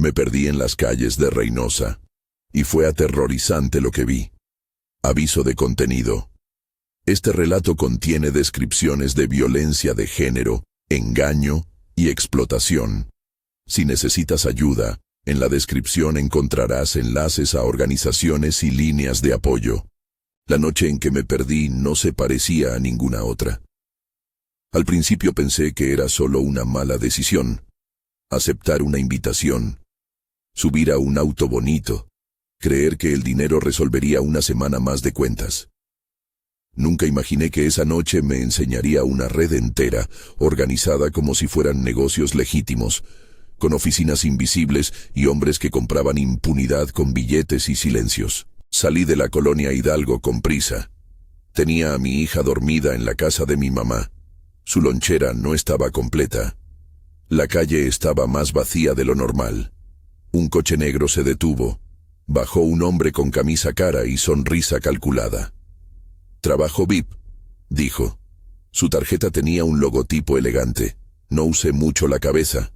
Me perdí en las calles de Reynosa, y fue aterrorizante lo que vi. Aviso de contenido. Este relato contiene descripciones de violencia de género, engaño y explotación. Si necesitas ayuda, en la descripción encontrarás enlaces a organizaciones y líneas de apoyo. La noche en que me perdí no se parecía a ninguna otra. Al principio pensé que era solo una mala decisión. Aceptar una invitación. Subir a un auto bonito. Creer que el dinero resolvería una semana más de cuentas. Nunca imaginé que esa noche me enseñaría una red entera, organizada como si fueran negocios legítimos, con oficinas invisibles y hombres que compraban impunidad con billetes y silencios. Salí de la colonia Hidalgo con prisa. Tenía a mi hija dormida en la casa de mi mamá. Su lonchera no estaba completa. La calle estaba más vacía de lo normal. Un coche negro se detuvo. Bajó un hombre con camisa cara y sonrisa calculada. «Trabajo VIP», dijo. Su tarjeta tenía un logotipo elegante. No usé mucho la cabeza.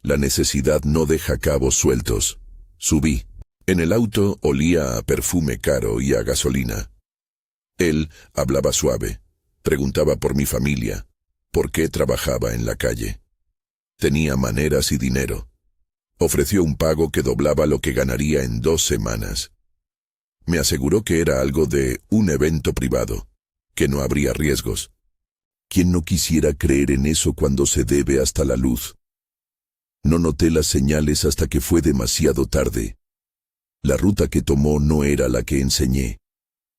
La necesidad no deja cabos sueltos. Subí. En el auto olía a perfume caro y a gasolina. Él hablaba suave. Preguntaba por mi familia. ¿Por qué trabajaba en la calle? Tenía maneras y dinero. Ofreció un pago que doblaba lo que ganaría en 2 semanas. Me aseguró que era algo de un evento privado, que no habría riesgos. ¿Quién no quisiera creer en eso cuando se debe hasta la luz? No noté las señales hasta que fue demasiado tarde. La ruta que tomó no era la que enseñé.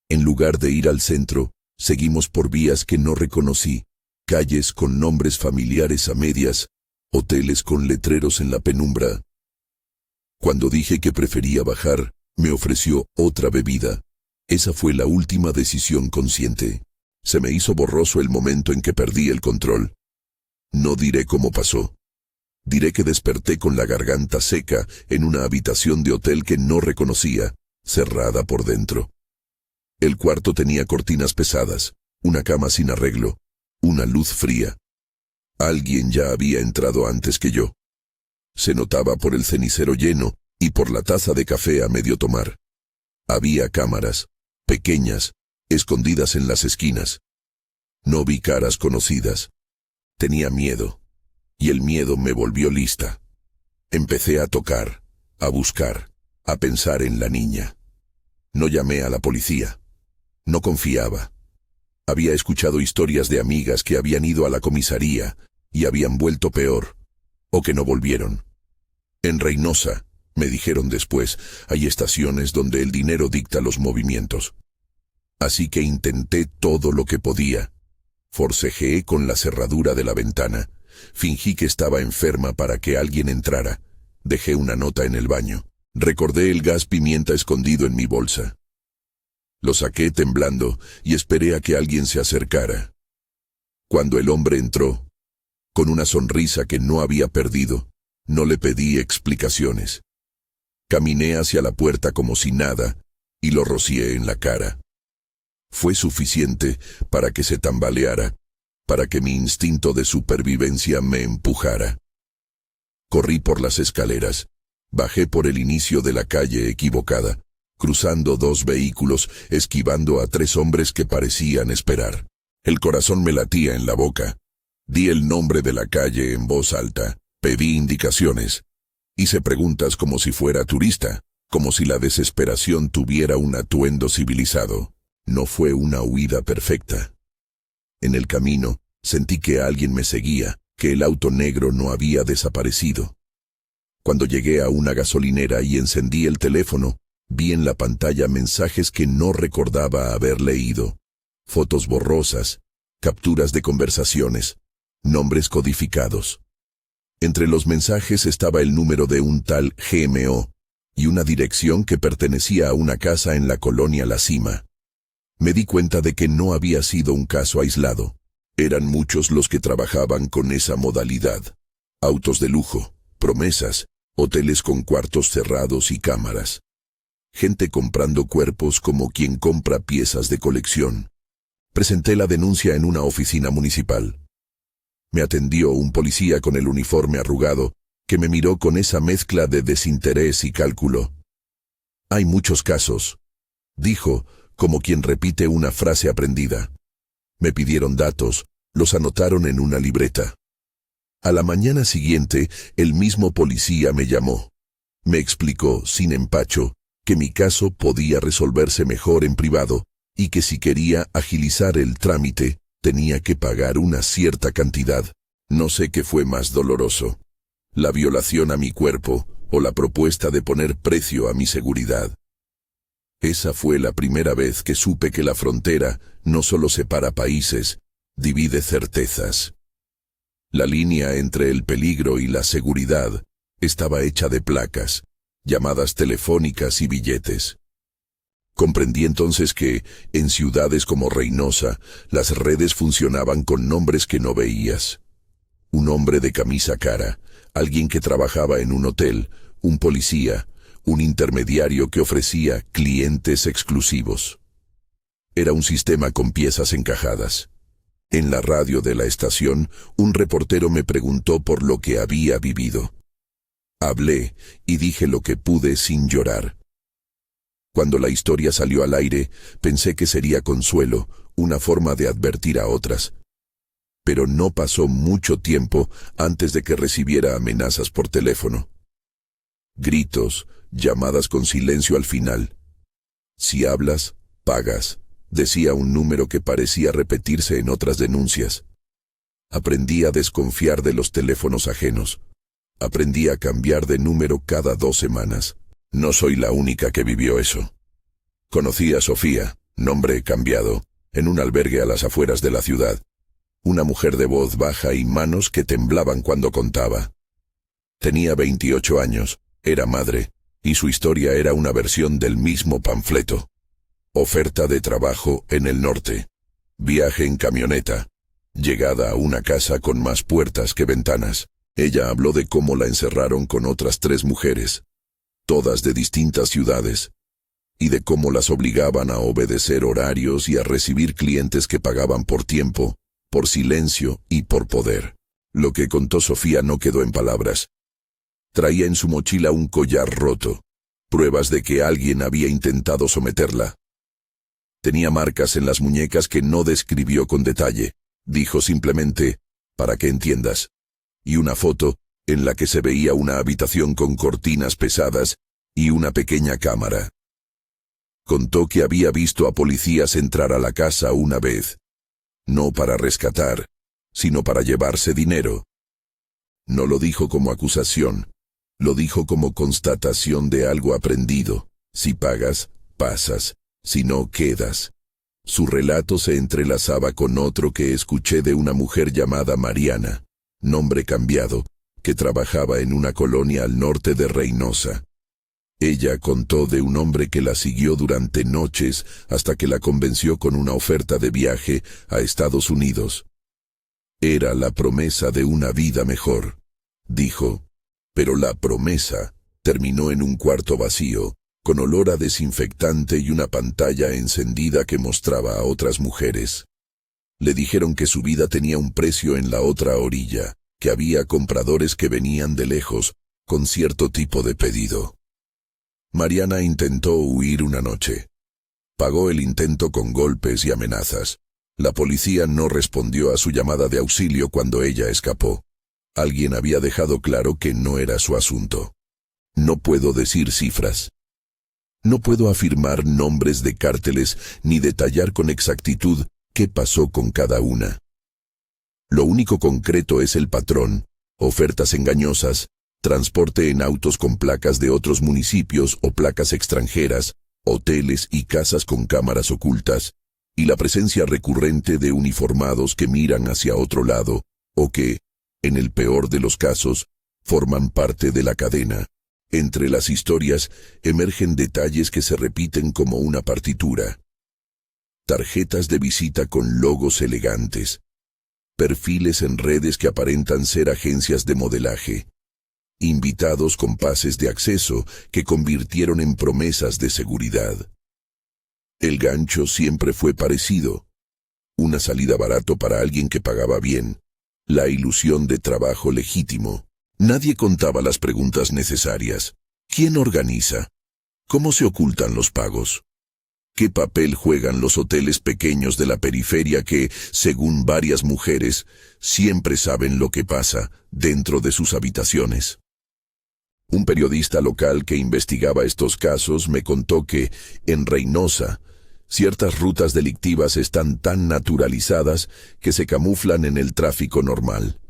En lugar de ir al centro, seguimos por vías que no reconocí, calles con nombres familiares a medias, hoteles con letreros en la penumbra. Cuando dije que prefería bajar, me ofreció otra bebida. Esa fue la última decisión consciente. Se me hizo borroso el momento en que perdí el control. No diré cómo pasó. Diré que desperté con la garganta seca en una habitación de hotel que no reconocía, cerrada por dentro. El cuarto tenía cortinas pesadas, una cama sin arreglo, una luz fría. Alguien ya había entrado antes que yo. Se notaba por el cenicero lleno y por la taza de café a medio tomar. Había cámaras, pequeñas, escondidas en las esquinas. No vi caras conocidas. Tenía miedo, y el miedo me volvió lista. Empecé a tocar, a buscar, a pensar en la niña. No llamé a la policía. No confiaba. Había escuchado historias de amigas que habían ido a la comisaría y habían vuelto peor, o que no volvieron. En Reynosa, me dijeron después, hay estaciones donde el dinero dicta los movimientos. Así que intenté todo lo que podía. Forcejeé con la cerradura de la ventana. Fingí que estaba enferma para que alguien entrara. Dejé una nota en el baño. Recordé el gas pimienta escondido en mi bolsa. Lo saqué temblando y esperé a que alguien se acercara. Cuando el hombre entró, con una sonrisa que no había perdido, no le pedí explicaciones. Caminé hacia la puerta como si nada y lo rocié en la cara. Fue suficiente para que se tambaleara, para que mi instinto de supervivencia me empujara. Corrí por las escaleras, bajé por el inicio de la calle equivocada, cruzando 2 vehículos, esquivando a 3 hombres que parecían esperar. El corazón me latía en la boca. Di el nombre de la calle en voz alta, pedí indicaciones. Hice preguntas como si fuera turista, como si la desesperación tuviera un atuendo civilizado. No fue una huida perfecta. En el camino, sentí que alguien me seguía, que el auto negro no había desaparecido. Cuando llegué a una gasolinera y encendí el teléfono, vi en la pantalla mensajes que no recordaba haber leído. Fotos borrosas, capturas de conversaciones, nombres codificados. Entre los mensajes estaba el número de un tal GMO y una dirección que pertenecía a una casa en la colonia La Cima. Me di cuenta de que no había sido un caso aislado. Eran muchos los que trabajaban con esa modalidad. Autos de lujo, promesas, hoteles con cuartos cerrados y cámaras. Gente comprando cuerpos como quien compra piezas de colección. Presenté la denuncia en una oficina municipal. Me atendió un policía con el uniforme arrugado que me miró con esa mezcla de desinterés y cálculo. Hay muchos casos, dijo, como quien repite una frase aprendida. Me pidieron datos, los anotaron en una libreta. A la mañana siguiente, el mismo policía me llamó. Me explicó, sin empacho, que mi caso podía resolverse mejor en privado y que si quería agilizar el trámite, tenía que pagar una cierta cantidad. No sé qué fue más doloroso, la violación a mi cuerpo o la propuesta de poner precio a mi seguridad. Esa fue la primera vez que supe que la frontera no solo separa países, divide certezas. La línea entre el peligro y la seguridad estaba hecha de placas, llamadas telefónicas y billetes. Comprendí entonces que, en ciudades como Reynosa, las redes funcionaban con nombres que no veías. Un hombre de camisa cara, alguien que trabajaba en un hotel, un policía, un intermediario que ofrecía clientes exclusivos. Era un sistema con piezas encajadas. En la radio de la estación, un reportero me preguntó por lo que había vivido. Hablé y dije lo que pude sin llorar. Cuando la historia salió al aire, pensé que sería consuelo, una forma de advertir a otras. Pero no pasó mucho tiempo antes de que recibiera amenazas por teléfono. Gritos, llamadas con silencio al final. Si hablas, pagas, decía un número que parecía repetirse en otras denuncias. Aprendí a desconfiar de los teléfonos ajenos. Aprendí a cambiar de número cada 2 semanas. No soy la única que vivió eso. Conocí a Sofía, nombre cambiado, en un albergue a las afueras de la ciudad. Una mujer de voz baja y manos que temblaban cuando contaba. Tenía 28 años, era madre, y su historia era una versión del mismo panfleto. Oferta de trabajo en el norte. Viaje en camioneta. Llegada a una casa con más puertas que ventanas. Ella habló de cómo la encerraron con otras 3 mujeres, todas de distintas ciudades, y de cómo las obligaban a obedecer horarios y a recibir clientes que pagaban por tiempo, por silencio y por poder. Lo que contó Sofía no quedó en palabras. Traía en su mochila un collar roto, pruebas de que alguien había intentado someterla. Tenía marcas en las muñecas que no describió con detalle, dijo simplemente, para que entiendas, y una foto en la que se veía una habitación con cortinas pesadas y una pequeña cámara. Contó que había visto a policías entrar a la casa una vez, no para rescatar, sino para llevarse dinero. No lo dijo como acusación, lo dijo como constatación de algo aprendido. Si pagas, pasas, si no, quedas. Su relato se entrelazaba con otro que escuché de una mujer llamada Mariana, nombre cambiado, que trabajaba en una colonia al norte de Reynosa. Ella contó de un hombre que la siguió durante noches hasta que la convenció con una oferta de viaje a Estados Unidos. Era la promesa de una vida mejor, dijo, pero la promesa terminó en un cuarto vacío, con olor a desinfectante y una pantalla encendida que mostraba a otras mujeres. Le dijeron que su vida tenía un precio en la otra orilla, que había compradores que venían de lejos, con cierto tipo de pedido. Mariana intentó huir una noche. Pagó el intento con golpes y amenazas. La policía no respondió a su llamada de auxilio cuando ella escapó. Alguien había dejado claro que no era su asunto. No puedo decir cifras. No puedo afirmar nombres de cárteles ni detallar con exactitud qué pasó con cada una. Lo único concreto es el patrón, ofertas engañosas, transporte en autos con placas de otros municipios o placas extranjeras, hoteles y casas con cámaras ocultas, y la presencia recurrente de uniformados que miran hacia otro lado, o que, en el peor de los casos, forman parte de la cadena. Entre las historias emergen detalles que se repiten como una partitura. Tarjetas de visita con logos elegantes. Perfiles en redes que aparentan ser agencias de modelaje. Invitados con pases de acceso que convirtieron en promesas de seguridad. El gancho siempre fue parecido. Una salida barato para alguien que pagaba bien. La ilusión de trabajo legítimo. Nadie contaba las preguntas necesarias. ¿Quién organiza? ¿Cómo se ocultan los pagos? ¿Qué papel juegan los hoteles pequeños de la periferia que, según varias mujeres, siempre saben lo que pasa dentro de sus habitaciones? Un periodista local que investigaba estos casos me contó que, en Reynosa, ciertas rutas delictivas están tan naturalizadas que se camuflan en el tráfico normal.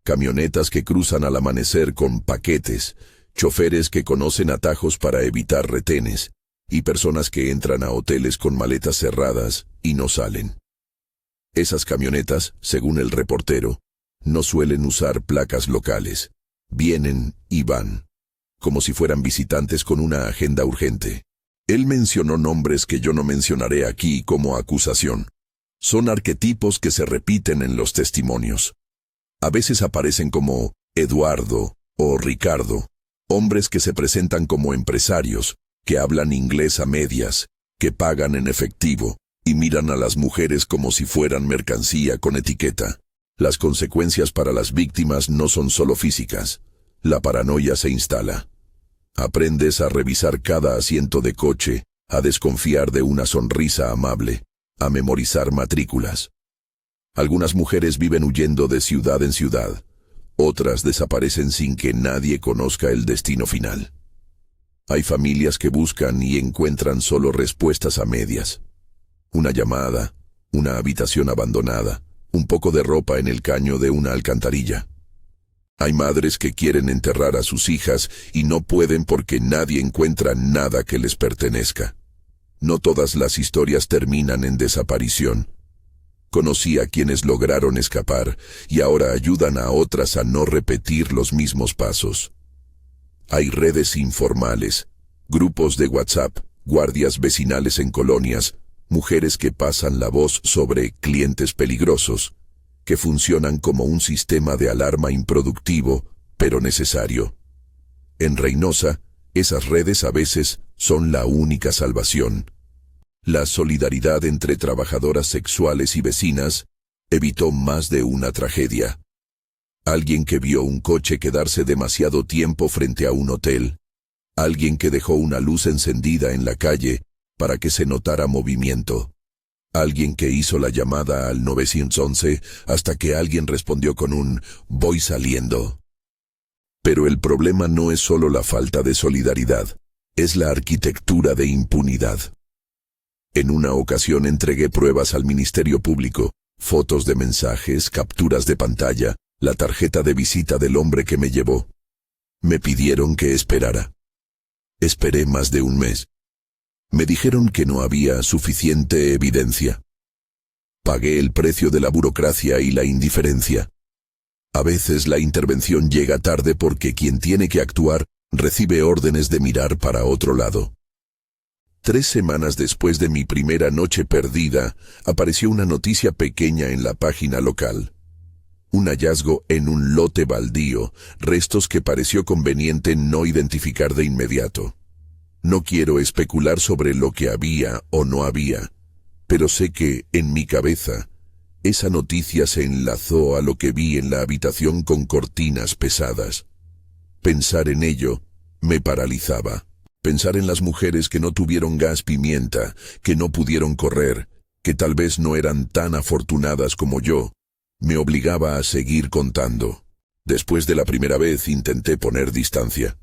Camionetas que cruzan al amanecer con paquetes, choferes que conocen atajos para evitar retenes, y personas que entran a hoteles con maletas cerradas y no salen. Esas camionetas, según el reportero, no suelen usar placas locales. Vienen y van, como si fueran visitantes con una agenda urgente. Él mencionó nombres que yo no mencionaré aquí como acusación. Son arquetipos que se repiten en los testimonios. A veces aparecen como Eduardo o Ricardo, hombres que se presentan como empresarios, que hablan inglés a medias, que pagan en efectivo y miran a las mujeres como si fueran mercancía con etiqueta. Las consecuencias para las víctimas no son solo físicas. La paranoia se instala. Aprendes a revisar cada asiento de coche, a desconfiar de una sonrisa amable, a memorizar matrículas. Algunas mujeres viven huyendo de ciudad en ciudad. Otras desaparecen sin que nadie conozca el destino final. Hay familias que buscan y encuentran solo respuestas a medias. Una llamada, una habitación abandonada, un poco de ropa en el caño de una alcantarilla. Hay madres que quieren enterrar a sus hijas y no pueden porque nadie encuentra nada que les pertenezca. No todas las historias terminan en desaparición. Conocí a quienes lograron escapar y ahora ayudan a otras a no repetir los mismos pasos. Hay redes informales, grupos de WhatsApp, guardias vecinales en colonias, mujeres que pasan la voz sobre clientes peligrosos, que funcionan como un sistema de alarma improductivo, pero necesario. En Reynosa, esas redes a veces son la única salvación. La solidaridad entre trabajadoras sexuales y vecinas evitó más de una tragedia. Alguien que vio un coche quedarse demasiado tiempo frente a un hotel. Alguien que dejó una luz encendida en la calle para que se notara movimiento. Alguien que hizo la llamada al 911 hasta que alguien respondió con un «voy saliendo». Pero el problema no es solo la falta de solidaridad, es la arquitectura de impunidad. En una ocasión entregué pruebas al Ministerio Público, fotos de mensajes, capturas de pantalla, la tarjeta de visita del hombre que me llevó. Me pidieron que esperara. Esperé más de un mes. Me dijeron que no había suficiente evidencia. Pagué el precio de la burocracia y la indiferencia. A veces la intervención llega tarde porque quien tiene que actuar recibe órdenes de mirar para otro lado. 3 semanas después de mi primera noche perdida, apareció una noticia pequeña en la página local. Un hallazgo en un lote baldío, restos que pareció conveniente no identificar de inmediato. No quiero especular sobre lo que había o no había, pero sé que, en mi cabeza, esa noticia se enlazó a lo que vi en la habitación con cortinas pesadas. Pensar en ello me paralizaba. Pensar en las mujeres que no tuvieron gas pimienta, que no pudieron correr, que tal vez no eran tan afortunadas como yo, me obligaba a seguir contando. Después de la primera vez intenté poner distancia.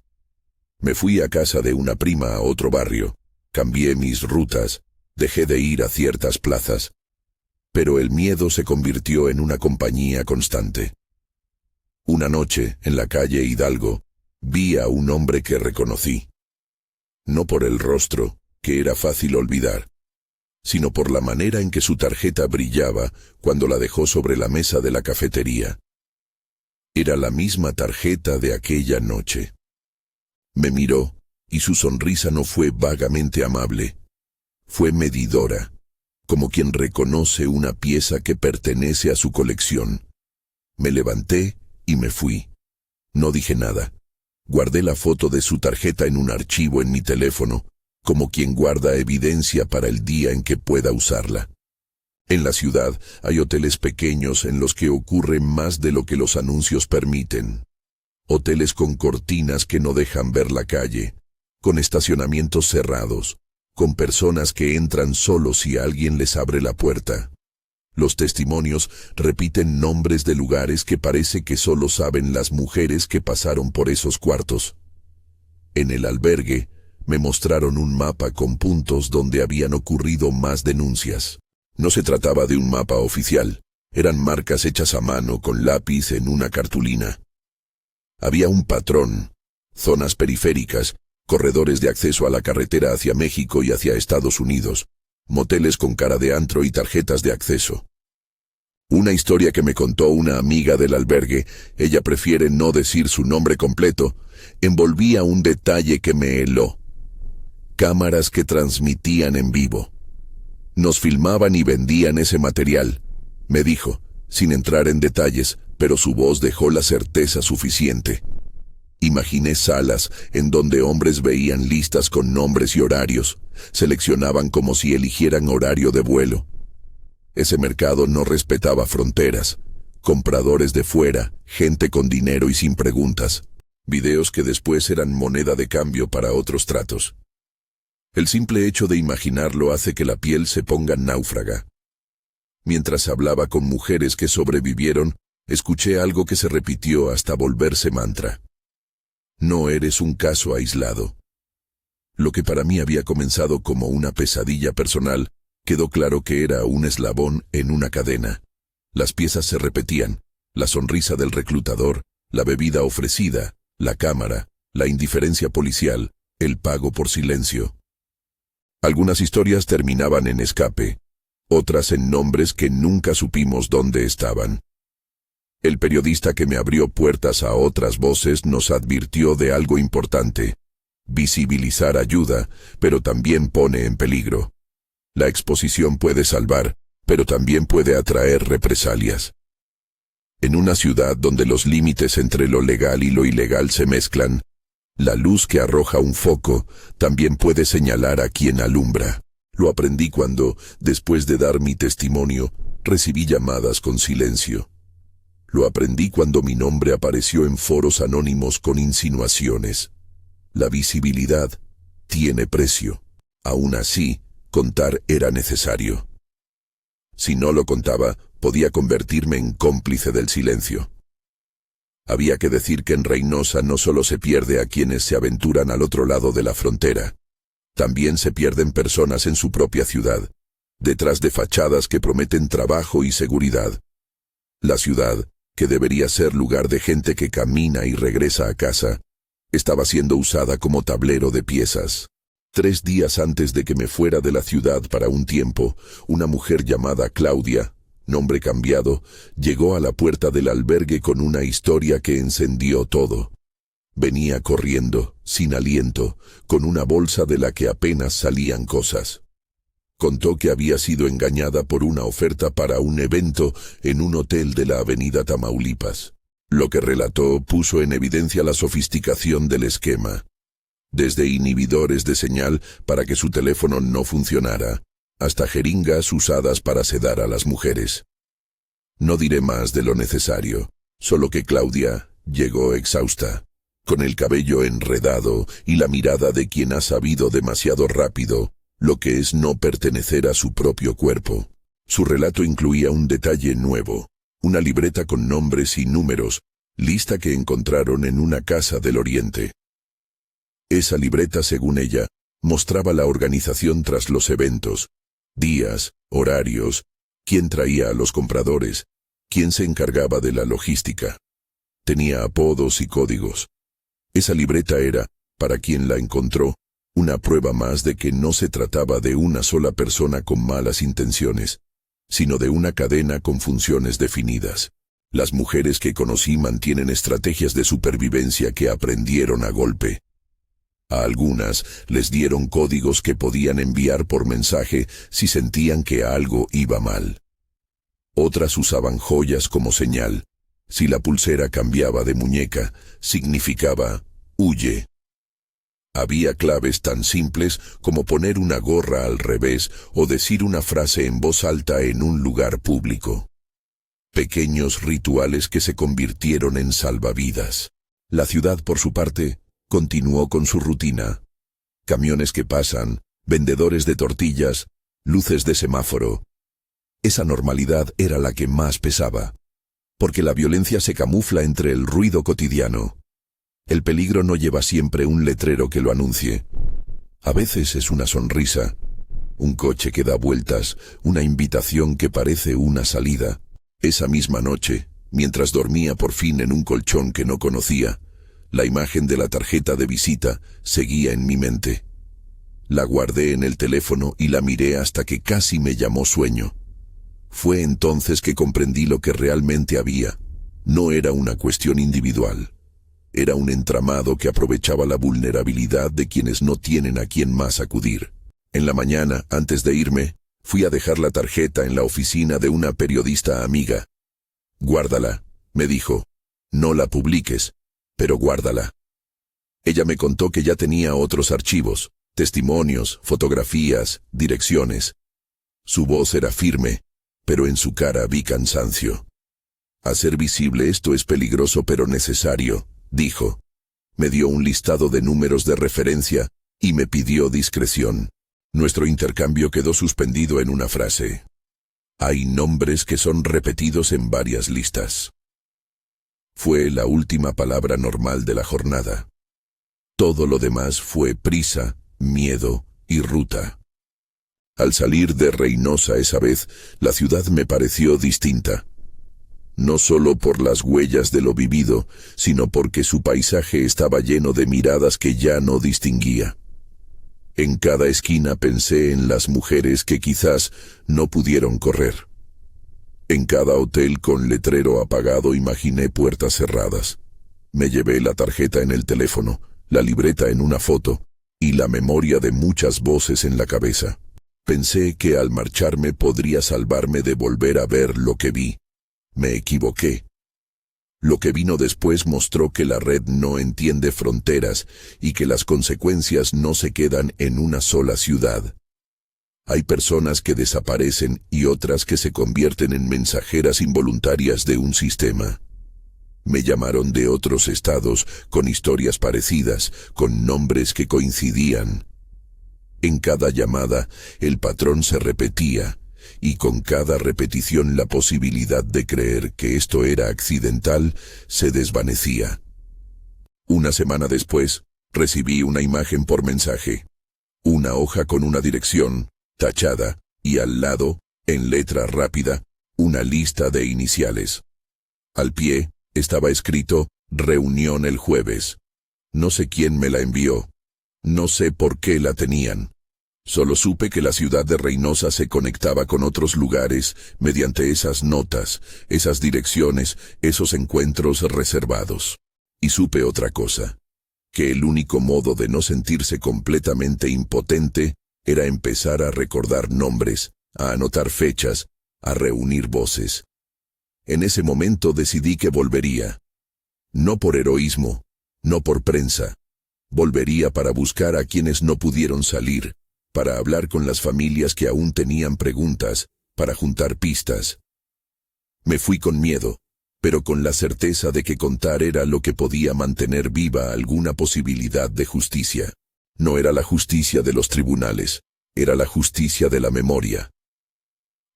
Me fui a casa de una prima a otro barrio, cambié mis rutas, dejé de ir a ciertas plazas. Pero el miedo se convirtió en una compañía constante. Una noche, en la calle Hidalgo, vi a un hombre que reconocí. No por el rostro, que era fácil olvidar, sino por la manera en que su tarjeta brillaba cuando la dejó sobre la mesa de la cafetería. Era la misma tarjeta de aquella noche. Me miró, y su sonrisa no fue vagamente amable. Fue medidora, como quien reconoce una pieza que pertenece a su colección. Me levanté y me fui. No dije nada. Guardé la foto de su tarjeta en un archivo en mi teléfono, como quien guarda evidencia para el día en que pueda usarla. En la ciudad hay hoteles pequeños en los que ocurre más de lo que los anuncios permiten. hoteles con cortinas que no dejan ver la calle, con estacionamientos cerrados, con personas que entran solo si alguien les abre la puerta. Los testimonios repiten nombres de lugares que parece que solo saben las mujeres que pasaron por esos cuartos. En el albergue, me mostraron un mapa con puntos donde habían ocurrido más denuncias. No se trataba de un mapa oficial, eran marcas hechas a mano con lápiz en una cartulina. Había un patrón, zonas periféricas, corredores de acceso a la carretera hacia México y hacia Estados Unidos, moteles con cara de antro y tarjetas de acceso. Una historia que me contó una amiga del albergue, ella prefiere no decir su nombre completo, envolvía un detalle que me heló. Cámaras que transmitían en vivo. Nos filmaban y vendían ese material, me dijo, sin entrar en detalles, pero su voz dejó la certeza suficiente. Imaginé salas en donde hombres veían listas con nombres y horarios, seleccionaban como si eligieran horario de vuelo. Ese mercado no respetaba fronteras, compradores de fuera, gente con dinero y sin preguntas, videos que después eran moneda de cambio para otros tratos. El simple hecho de imaginarlo hace que la piel se ponga náufraga. Mientras hablaba con mujeres que sobrevivieron, escuché algo que se repitió hasta volverse mantra. No eres un caso aislado. Lo que para mí había comenzado como una pesadilla personal, quedó claro que era un eslabón en una cadena. Las piezas se repetían, la sonrisa del reclutador, la bebida ofrecida, la cámara, la indiferencia policial, el pago por silencio. Algunas historias terminaban en escape, otras en nombres que nunca supimos dónde estaban. El periodista que me abrió puertas a otras voces nos advirtió de algo importante. Visibilizar ayuda, pero también pone en peligro. La exposición puede salvar, pero también puede atraer represalias. En una ciudad donde los límites entre lo legal y lo ilegal se mezclan, la luz que arroja un foco también puede señalar a quien alumbra. Lo aprendí cuando, después de dar mi testimonio, recibí llamadas con silencio. Lo aprendí cuando mi nombre apareció en foros anónimos con insinuaciones. La visibilidad tiene precio. Aún así, contar era necesario. Si no lo contaba, podía convertirme en cómplice del silencio. Había que decir que en Reynosa no solo se pierde a quienes se aventuran al otro lado de la frontera. También se pierden personas en su propia ciudad, detrás de fachadas que prometen trabajo y seguridad. La ciudad, que debería ser lugar de gente que camina y regresa a casa, estaba siendo usada como tablero de piezas. 3 días antes de que me fuera de la ciudad para un tiempo, una mujer llamada Claudia, nombre cambiado, llegó a la puerta del albergue con una historia que encendió todo. Venía corriendo, sin aliento, con una bolsa de la que apenas salían cosas. Contó que había sido engañada por una oferta para un evento en un hotel de la avenida Tamaulipas. Lo que relató puso en evidencia la sofisticación del esquema. Desde inhibidores de señal para que su teléfono no funcionara, hasta jeringas usadas para sedar a las mujeres. No diré más de lo necesario, solo que Claudia llegó exhausta, con el cabello enredado y la mirada de quien ha sabido demasiado rápido lo que es no pertenecer a su propio cuerpo. Su relato incluía un detalle nuevo, una libreta con nombres y números, lista que encontraron en una casa del Oriente. Esa libreta, según ella, mostraba la organización tras los eventos, días, horarios, quién traía a los compradores, quién se encargaba de la logística. Tenía apodos y códigos. Esa libreta era, para quien la encontró, una prueba más de que no se trataba de una sola persona con malas intenciones, sino de una cadena con funciones definidas. Las mujeres que conocí mantienen estrategias de supervivencia que aprendieron a golpe. A algunas les dieron códigos que podían enviar por mensaje si sentían que algo iba mal. Otras usaban joyas como señal. Si la pulsera cambiaba de muñeca, significaba «huye». Había claves tan simples como poner una gorra al revés o decir una frase en voz alta en un lugar público. Pequeños rituales que se convirtieron en salvavidas. La ciudad, por su parte, continuó con su rutina. Camiones que pasan, vendedores de tortillas, luces de semáforo. Esa normalidad era la que más pesaba, porque la violencia se camufla entre el ruido cotidiano. El peligro no lleva siempre un letrero que lo anuncie. A veces es una sonrisa, un coche que da vueltas, una invitación que parece una salida. Esa misma noche, mientras dormía por fin en un colchón que no conocía, la imagen de la tarjeta de visita seguía en mi mente. La guardé en el teléfono y la miré hasta que casi me llamó sueño. Fue entonces que comprendí lo que realmente había. No era una cuestión individual. Era un entramado que aprovechaba la vulnerabilidad de quienes no tienen a quien más acudir. En la mañana, antes de irme, fui a dejar la tarjeta en la oficina de una periodista amiga. «Guárdala», me dijo. «No la publiques, pero guárdala». Ella me contó que ya tenía otros archivos, testimonios, fotografías, direcciones. Su voz era firme, pero en su cara vi cansancio. «Hacer visible esto es peligroso pero necesario», dijo. Me dio un listado de números de referencia y me pidió discreción. Nuestro intercambio quedó suspendido en una frase. Hay nombres que son repetidos en varias listas. Fue la última palabra normal de la jornada. Todo lo demás fue prisa, miedo y ruta. Al salir de Reynosa esa vez, la ciudad me pareció distinta. No solo por las huellas de lo vivido, sino porque su paisaje estaba lleno de miradas que ya no distinguía. En cada esquina pensé en las mujeres que quizás no pudieron correr. En cada hotel con letrero apagado imaginé puertas cerradas. Me llevé la tarjeta en el teléfono, la libreta en una foto y la memoria de muchas voces en la cabeza. Pensé que al marcharme podría salvarme de volver a ver lo que vi. Me equivoqué. Lo que vino después mostró que la red no entiende fronteras y que las consecuencias no se quedan en una sola ciudad. Hay personas que desaparecen y otras que se convierten en mensajeras involuntarias de un sistema. Me llamaron de otros estados con historias parecidas, con nombres que coincidían. En cada llamada, el patrón se repetía, y con cada repetición la posibilidad de creer que esto era accidental se desvanecía. Una semana después, recibí una imagen por mensaje. Una hoja con una dirección, tachada, y al lado, en letra rápida, una lista de iniciales. Al pie, estaba escrito, reunión el jueves. No sé quién me la envió. No sé por qué la tenían. Solo supe que la ciudad de Reynosa se conectaba con otros lugares mediante esas notas, esas direcciones, esos encuentros reservados. Y supe otra cosa, que el único modo de no sentirse completamente impotente era empezar a recordar nombres, a anotar fechas, a reunir voces. En ese momento decidí que volvería. No por heroísmo, no por prensa. Volvería para buscar a quienes no pudieron salir, para hablar con las familias que aún tenían preguntas, para juntar pistas. Me fui con miedo, pero con la certeza de que contar era lo que podía mantener viva alguna posibilidad de justicia. No era la justicia de los tribunales, era la justicia de la memoria.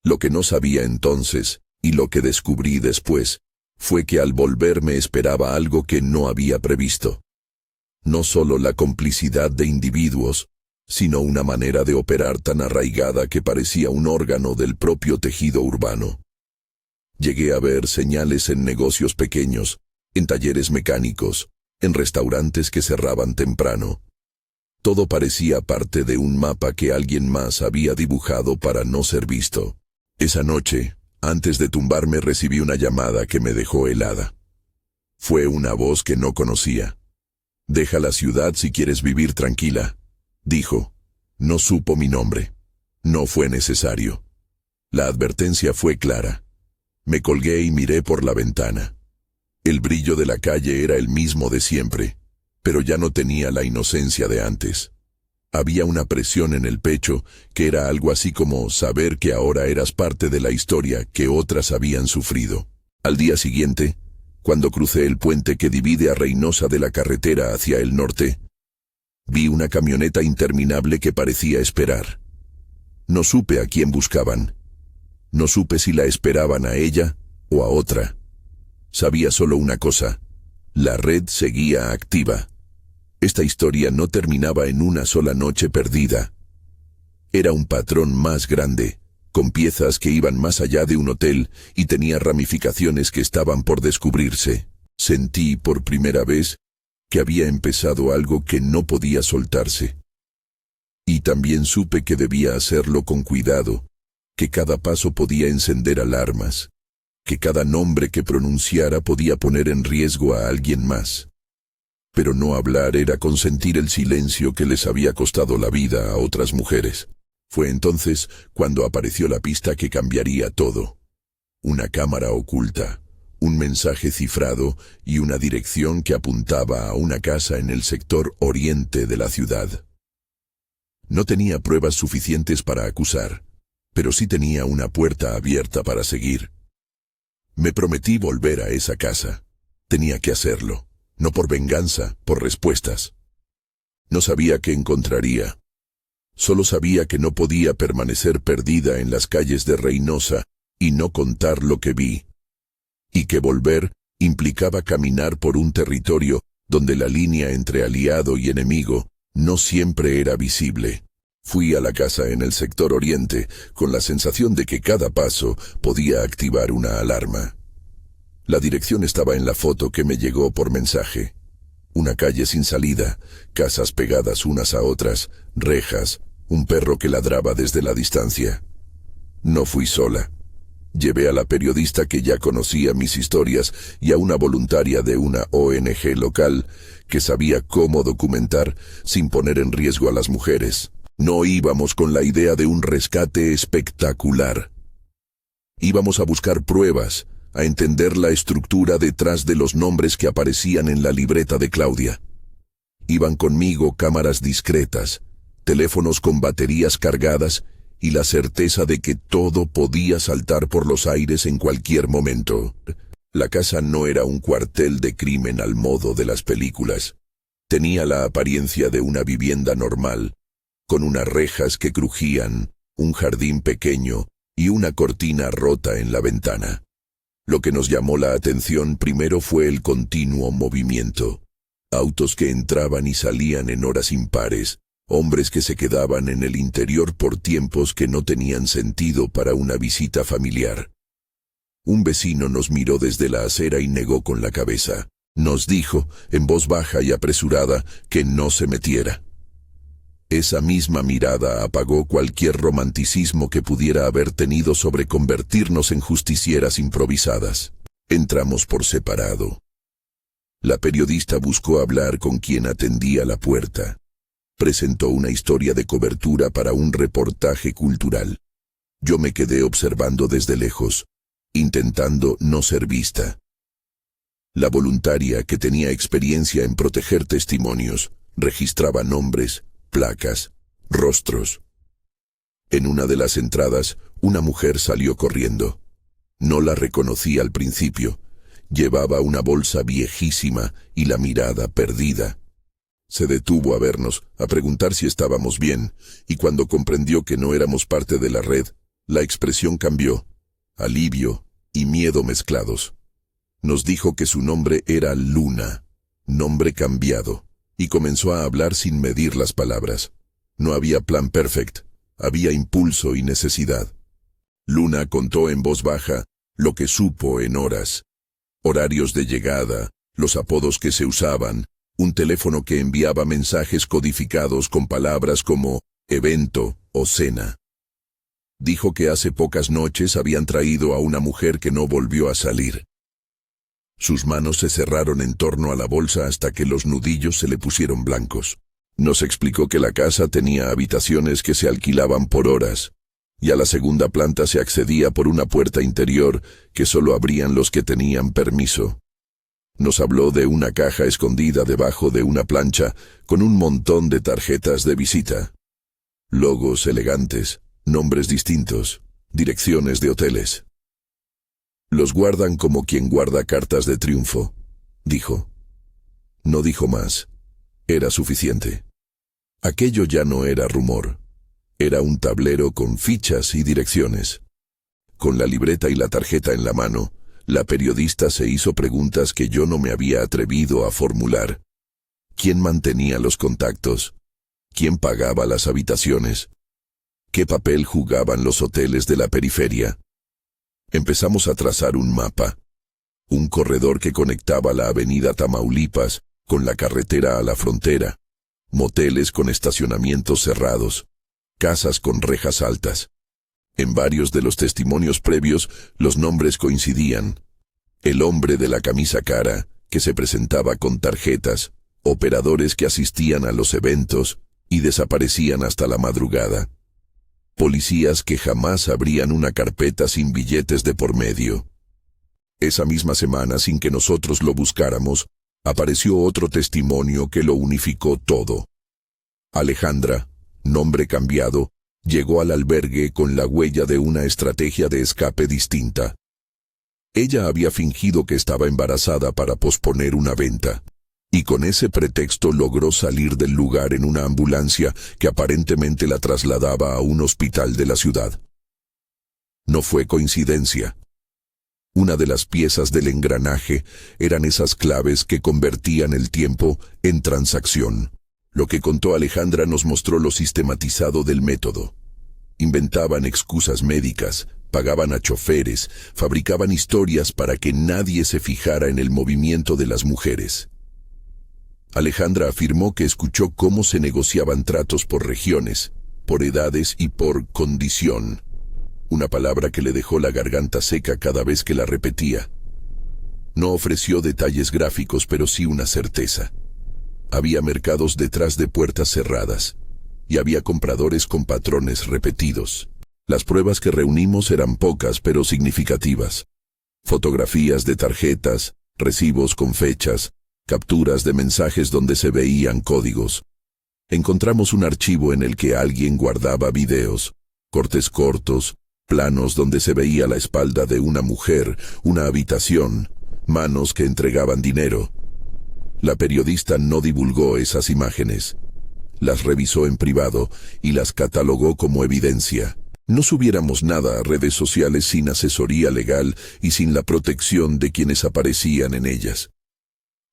Lo que no sabía entonces, y lo que descubrí después, fue que al volver me esperaba algo que no había previsto. No solo la complicidad de individuos, sino una manera de operar tan arraigada que parecía un órgano del propio tejido urbano. Llegué a ver señales en negocios pequeños, en talleres mecánicos, en restaurantes que cerraban temprano. Todo parecía parte de un mapa que alguien más había dibujado para no ser visto. Esa noche, antes de tumbarme, recibí una llamada que me dejó helada. Fue una voz que no conocía. «Deja la ciudad si quieres vivir tranquila», dijo. No supo mi nombre. No fue necesario. La advertencia fue clara. Me colgué y miré por la ventana. El brillo de la calle era el mismo de siempre, pero ya no tenía la inocencia de antes. Había una presión en el pecho que era algo así como saber que ahora eras parte de la historia que otras habían sufrido. Al día siguiente, Cuando crucé el puente que divide a Reynosa de la carretera hacia el norte, vi una camioneta interminable que parecía esperar. No supe a quién buscaban. No supe si la esperaban a ella o a otra. Sabía solo una cosa: la red seguía activa. Esta historia no terminaba en una sola noche perdida. Era un patrón más grande, con piezas que iban más allá de un hotel y tenía ramificaciones que estaban por descubrirse. Sentí por primera vez que había empezado algo que no podía soltarse. Y también supe que debía hacerlo con cuidado, que cada paso podía encender alarmas, que cada nombre que pronunciara podía poner en riesgo a alguien más. Pero no hablar era consentir el silencio que les había costado la vida a otras mujeres. Fue entonces cuando apareció la pista que cambiaría todo. Una cámara oculta, un mensaje cifrado y una dirección que apuntaba a una casa en el sector oriente de la ciudad. No tenía pruebas suficientes para acusar, pero sí tenía una puerta abierta para seguir. Me prometí volver a esa casa. Tenía que hacerlo, no por venganza, por respuestas. No sabía qué encontraría. Solo sabía que no podía permanecer perdida en las calles de Reynosa y no contar lo que vi. Y que volver implicaba caminar por un territorio donde la línea entre aliado y enemigo no siempre era visible. Fui a la casa en el sector oriente con la sensación de que cada paso podía activar una alarma. La dirección estaba en la foto que me llegó por mensaje. Una calle sin salida, casas pegadas unas a otras, rejas, un perro que ladraba desde la distancia. No fui sola. Llevé a la periodista que ya conocía mis historias y a una voluntaria de una ONG local que sabía cómo documentar sin poner en riesgo a las mujeres. No íbamos con la idea de un rescate espectacular. Íbamos a buscar pruebas, a entender la estructura detrás de los nombres que aparecían en la libreta de Claudia. Iban conmigo cámaras discretas, teléfonos con baterías cargadas y la certeza de que todo podía saltar por los aires en cualquier momento. La casa no era un cuartel de crimen al modo de las películas. Tenía la apariencia de una vivienda normal, con unas rejas que crujían, un jardín pequeño y una cortina rota en la ventana. Lo que nos llamó la atención primero fue el continuo movimiento. Autos que entraban y salían en horas impares, hombres que se quedaban en el interior por tiempos que no tenían sentido para una visita familiar. Un vecino nos miró desde la acera y negó con la cabeza. Nos dijo, en voz baja y apresurada, que no se metiera. Esa misma mirada apagó cualquier romanticismo que pudiera haber tenido sobre convertirnos en justicieras improvisadas. Entramos por separado. La periodista buscó hablar con quien atendía la puerta. Presentó una historia de cobertura para un reportaje cultural. Yo me quedé observando desde lejos, intentando no ser vista. La voluntaria, que tenía experiencia en proteger testimonios, registraba nombres, placas, rostros. En una de las entradas, una mujer salió corriendo. No la reconocí al principio. Llevaba una bolsa viejísima y la mirada perdida. Se detuvo a vernos, a preguntar si estábamos bien, y cuando comprendió que no éramos parte de la red, la expresión cambió, alivio y miedo mezclados. Nos dijo que su nombre era Luna, nombre cambiado, y comenzó a hablar sin medir las palabras. No había plan perfect, había impulso y necesidad. Luna contó en voz baja lo que supo en horas. Horarios de llegada, los apodos que se usaban, un teléfono que enviaba mensajes codificados con palabras como evento o cena. Dijo que hace pocas noches habían traído a una mujer que no volvió a salir. Sus manos se cerraron en torno a la bolsa hasta que los nudillos se le pusieron blancos. Nos explicó que la casa tenía habitaciones que se alquilaban por horas, y a la segunda planta se accedía por una puerta interior que solo abrían los que tenían permiso. Nos habló de una caja escondida debajo de una plancha con un montón de tarjetas de visita. Logos elegantes, nombres distintos, direcciones de hoteles. Los guardan como quien guarda cartas de triunfo, dijo. No dijo más. Era suficiente. Aquello ya no era rumor. Era un tablero con fichas y direcciones. Con la libreta y la tarjeta en la mano, la periodista se hizo preguntas que yo no me había atrevido a formular. ¿Quién mantenía los contactos? ¿Quién pagaba las habitaciones? ¿Qué papel jugaban los hoteles de la periferia? Empezamos a trazar un mapa. Un corredor que conectaba la avenida Tamaulipas con la carretera a la frontera. Moteles con estacionamientos cerrados. Casas con rejas altas. En varios de los testimonios previos, los nombres coincidían. El hombre de la camisa cara, que se presentaba con tarjetas, operadores que asistían a los eventos y desaparecían hasta la madrugada. Policías que jamás abrían una carpeta sin billetes de por medio. Esa misma semana, sin que nosotros lo buscáramos, apareció otro testimonio que lo unificó todo. Alejandra, nombre cambiado, llegó al albergue con la huella de una estrategia de escape distinta. Ella había fingido que estaba embarazada para posponer una venta, y con ese pretexto logró salir del lugar en una ambulancia que aparentemente la trasladaba a un hospital de la ciudad. No fue coincidencia. Una de las piezas del engranaje eran esas claves que convertían el tiempo en transacción. Lo que contó Alejandra nos mostró lo sistematizado del método. Inventaban excusas médicas, pagaban a choferes, fabricaban historias para que nadie se fijara en el movimiento de las mujeres. Alejandra afirmó que escuchó cómo se negociaban tratos por regiones, por edades y por condición. Una palabra que le dejó la garganta seca cada vez que la repetía. No ofreció detalles gráficos, pero sí una certeza. Había mercados detrás de puertas cerradas, y había compradores con patrones repetidos. Las pruebas que reunimos eran pocas, pero significativas. Fotografías de tarjetas, recibos con fechas, capturas de mensajes donde se veían códigos. Encontramos un archivo en el que alguien guardaba videos, cortes cortos, planos donde se veía la espalda de una mujer, una habitación, manos que entregaban dinero. La periodista no divulgó esas imágenes. Las revisó en privado y las catalogó como evidencia. No subiéramos nada a redes sociales sin asesoría legal y sin la protección de quienes aparecían en ellas.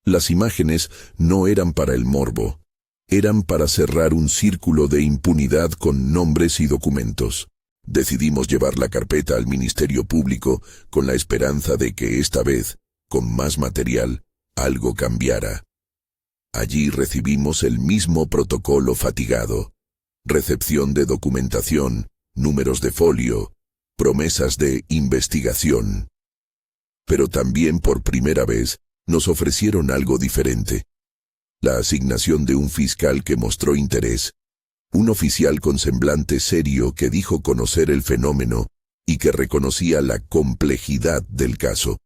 Las imágenes no eran para el morbo, eran para cerrar un círculo de impunidad con nombres y documentos. Decidimos llevar la carpeta al Ministerio Público con la esperanza de que esta vez, con más material, algo cambiara. Allí recibimos el mismo protocolo fatigado. Recepción de documentación, números de folio, promesas de investigación. Pero también por primera vez nos ofrecieron algo diferente. La asignación de un fiscal que mostró interés. Un oficial con semblante serio que dijo conocer el fenómeno y que reconocía la complejidad del caso.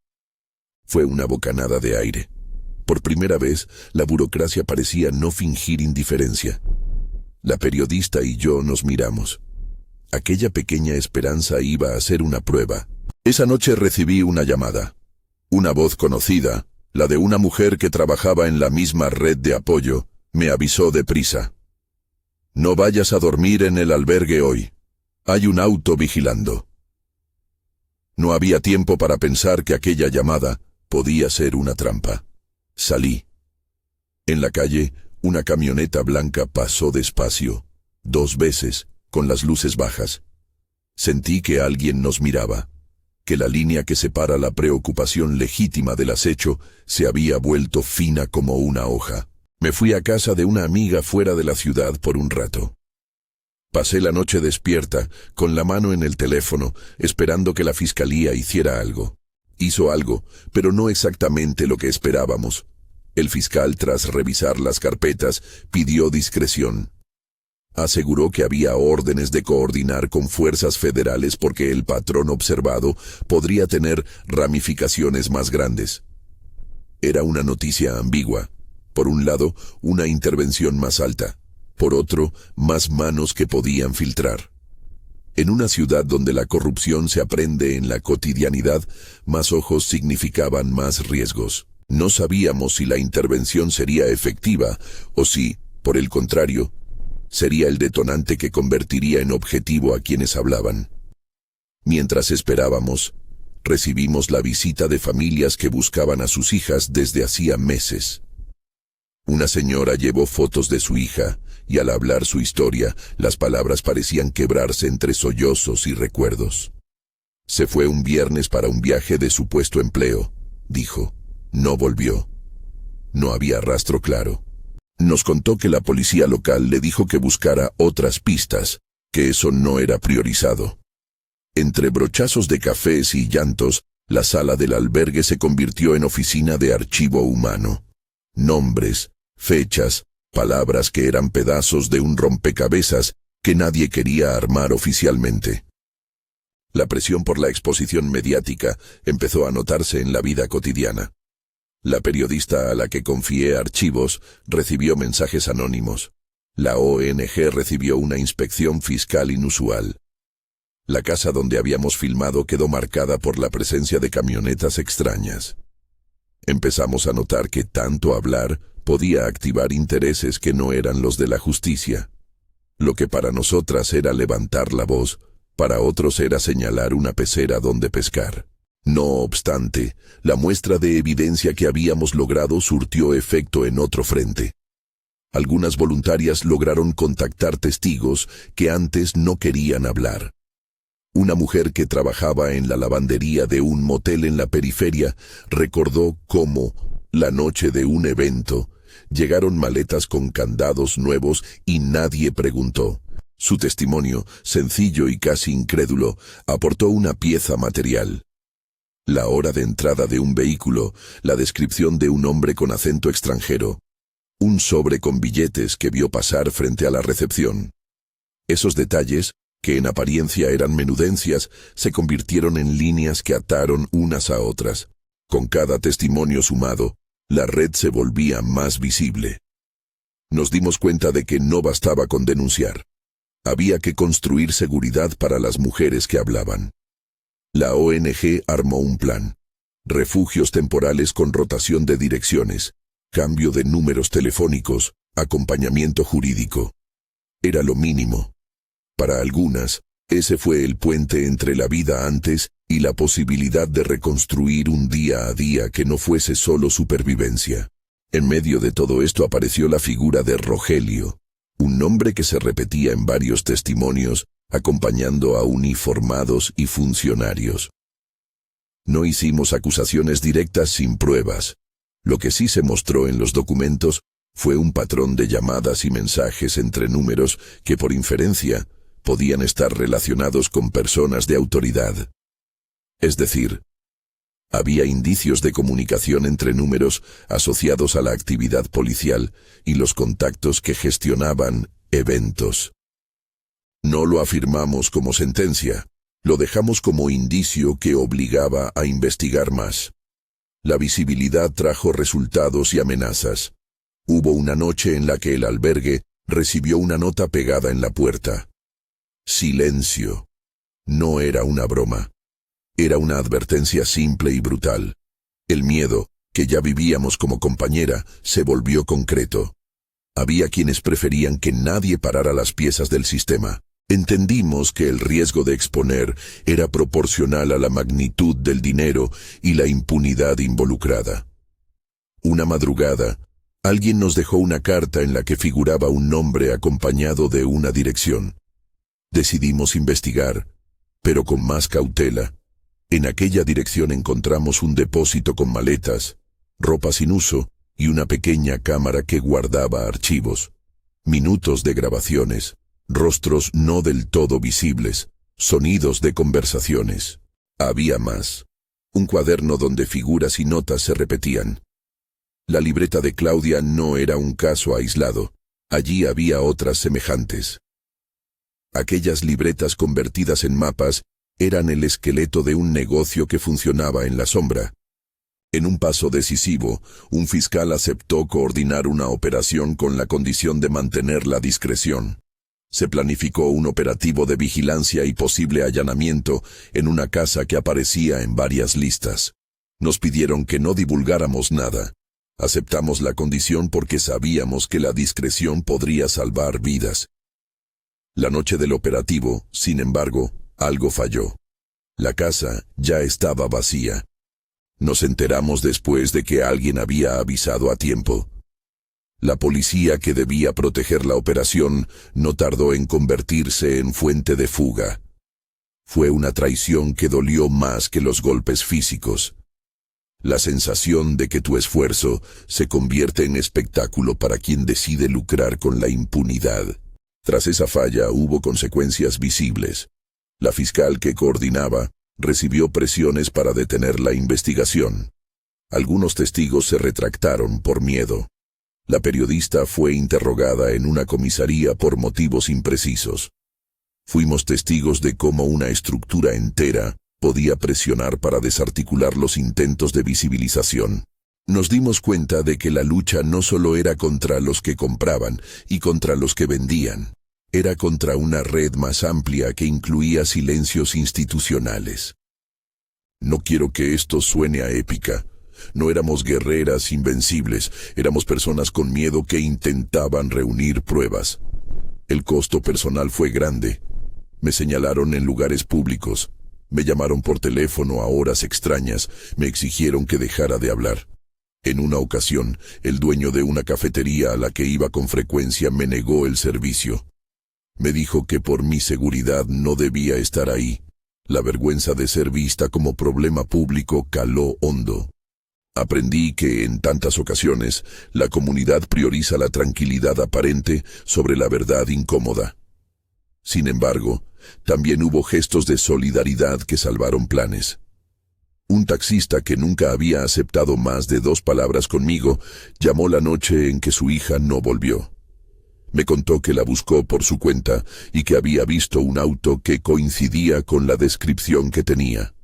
Fue una bocanada de aire. Por primera vez, la burocracia parecía no fingir indiferencia. La periodista y yo nos miramos. Aquella pequeña esperanza iba a ser una prueba. Esa noche recibí una llamada. Una voz conocida, la de una mujer que trabajaba en la misma red de apoyo, me avisó deprisa. No vayas a dormir en el albergue hoy. Hay un auto vigilando. No había tiempo para pensar que aquella llamada podía ser una trampa. Salí. En la calle, una camioneta blanca pasó despacio, 2 veces, con las luces bajas. Sentí que alguien nos miraba, que la línea que separa la preocupación legítima del acecho se había vuelto fina como una hoja. Me fui a casa de una amiga fuera de la ciudad por un rato. Pasé la noche despierta, con la mano en el teléfono, esperando que la fiscalía hiciera algo. Hizo algo, pero no exactamente lo que esperábamos. El fiscal, tras revisar las carpetas, pidió discreción. Aseguró que había órdenes de coordinar con fuerzas federales porque el patrón observado podría tener ramificaciones más grandes. Era una noticia ambigua. Por un lado, una intervención más alta. Por otro, más manos que podían filtrar. En una ciudad donde la corrupción se aprende en la cotidianidad, más ojos significaban más riesgos. No sabíamos si la intervención sería efectiva o si, por el contrario, sería el detonante que convertiría en objetivo a quienes hablaban. Mientras esperábamos, recibimos la visita de familias que buscaban a sus hijas desde hacía meses. Una señora llevó fotos de su hija, y al hablar su historia, las palabras parecían quebrarse entre sollozos y recuerdos. Se fue un viernes para un viaje de supuesto empleo, dijo. No volvió. No había rastro claro. Nos contó que la policía local le dijo que buscara otras pistas, que eso no era priorizado. Entre brochazos de cafés y llantos, la sala del albergue se convirtió en oficina de archivo humano. Nombres, fechas, palabras que eran pedazos de un rompecabezas que nadie quería armar oficialmente. La presión por la exposición mediática empezó a notarse en la vida cotidiana. La periodista a la que confié archivos recibió mensajes anónimos. La ONG recibió una inspección fiscal inusual. La casa donde habíamos filmado quedó marcada por la presencia de camionetas extrañas. Empezamos a notar que tanto hablar podía activar intereses que no eran los de la justicia. Lo que para nosotras era levantar la voz, para otros era señalar una pecera donde pescar. No obstante, la muestra de evidencia que habíamos logrado surtió efecto en otro frente. Algunas voluntarias lograron contactar testigos que antes no querían hablar. Una mujer que trabajaba en la lavandería de un motel en la periferia recordó cómo, la noche de un evento, llegaron maletas con candados nuevos y nadie preguntó. Su testimonio, sencillo y casi incrédulo, aportó una pieza material. La hora de entrada de un vehículo, la descripción de un hombre con acento extranjero, un sobre con billetes que vio pasar frente a la recepción. Esos detalles, que en apariencia eran menudencias, se convirtieron en líneas que ataron unas a otras. Con cada testimonio sumado, la red se volvía más visible. Nos dimos cuenta de que no bastaba con denunciar. Había que construir seguridad para las mujeres que hablaban. La ONG armó un plan. Refugios temporales con rotación de direcciones, cambio de números telefónicos, acompañamiento jurídico. Era lo mínimo. Para algunas, ese fue el puente entre la vida antes y la posibilidad de reconstruir un día a día que no fuese solo supervivencia. En medio de todo esto apareció la figura de Rogelio, un nombre que se repetía en varios testimonios, acompañando a uniformados y funcionarios. No hicimos acusaciones directas sin pruebas. Lo que sí se mostró en los documentos fue un patrón de llamadas y mensajes entre números que por inferencia podían estar relacionados con personas de autoridad. Es decir, había indicios de comunicación entre números asociados a la actividad policial y los contactos que gestionaban eventos. No lo afirmamos como sentencia, lo dejamos como indicio que obligaba a investigar más. La visibilidad trajo resultados y amenazas. Hubo una noche en la que el albergue recibió una nota pegada en la puerta. Silencio. No era una broma. Era una advertencia simple y brutal. El miedo, que ya vivíamos como compañera, se volvió concreto. Había quienes preferían que nadie parara las piezas del sistema. Entendimos que el riesgo de exponer era proporcional a la magnitud del dinero y la impunidad involucrada. Una madrugada, alguien nos dejó una carta en la que figuraba un nombre acompañado de una dirección. Decidimos investigar, pero con más cautela. En aquella dirección encontramos un depósito con maletas, ropa sin uso y una pequeña cámara que guardaba archivos. Minutos de grabaciones, rostros no del todo visibles, sonidos de conversaciones. Había más. Un cuaderno donde figuras y notas se repetían. La libreta de Claudia no era un caso aislado. Allí había otras semejantes. Aquellas libretas convertidas en mapas eran el esqueleto de un negocio que funcionaba en la sombra. En un paso decisivo, un fiscal aceptó coordinar una operación con la condición de mantener la discreción. Se planificó un operativo de vigilancia y posible allanamiento en una casa que aparecía en varias listas. Nos pidieron que no divulgáramos nada. Aceptamos la condición porque sabíamos que la discreción podría salvar vidas. La noche del operativo, sin embargo, algo falló. La casa ya estaba vacía. Nos enteramos después de que alguien había avisado a tiempo. La policía que debía proteger la operación no tardó en convertirse en fuente de fuga. Fue una traición que dolió más que los golpes físicos. La sensación de que tu esfuerzo se convierte en espectáculo para quien decide lucrar con la impunidad. Tras esa falla hubo consecuencias visibles. La fiscal que coordinaba recibió presiones para detener la investigación. Algunos testigos se retractaron por miedo. La periodista fue interrogada en una comisaría por motivos imprecisos. Fuimos testigos de cómo una estructura entera podía presionar para desarticular los intentos de visibilización. Nos dimos cuenta de que la lucha no solo era contra los que compraban y contra los que vendían. Era contra una red más amplia que incluía silencios institucionales. No quiero que esto suene a épica. No éramos guerreras invencibles, éramos personas con miedo que intentaban reunir pruebas. El costo personal fue grande. Me señalaron en lugares públicos. Me llamaron por teléfono a horas extrañas, me exigieron que dejara de hablar. En una ocasión, el dueño de una cafetería a la que iba con frecuencia me negó el servicio. Me dijo que por mi seguridad no debía estar ahí. La vergüenza de ser vista como problema público caló hondo. Aprendí que en tantas ocasiones la comunidad prioriza la tranquilidad aparente sobre la verdad incómoda. Sin embargo, también hubo gestos de solidaridad que salvaron planes. Un taxista que nunca había aceptado más de 2 palabras conmigo llamó la noche en que su hija no volvió. Me contó que la buscó por su cuenta y que había visto un auto que coincidía con la descripción que tenía.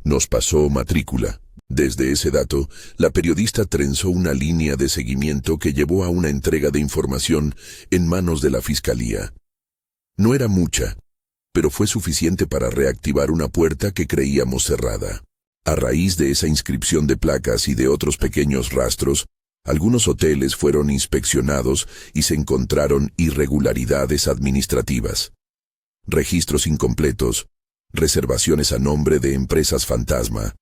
Nos pasó matrícula. Desde ese dato, la periodista trenzó una línea de seguimiento que llevó a una entrega de información en manos de la fiscalía. No era mucha, pero fue suficiente para reactivar una puerta que creíamos cerrada. A raíz de esa inscripción de placas y de otros pequeños rastros, algunos hoteles fueron inspeccionados y se encontraron irregularidades administrativas. Registros incompletos, reservaciones a nombre de empresas fantasma,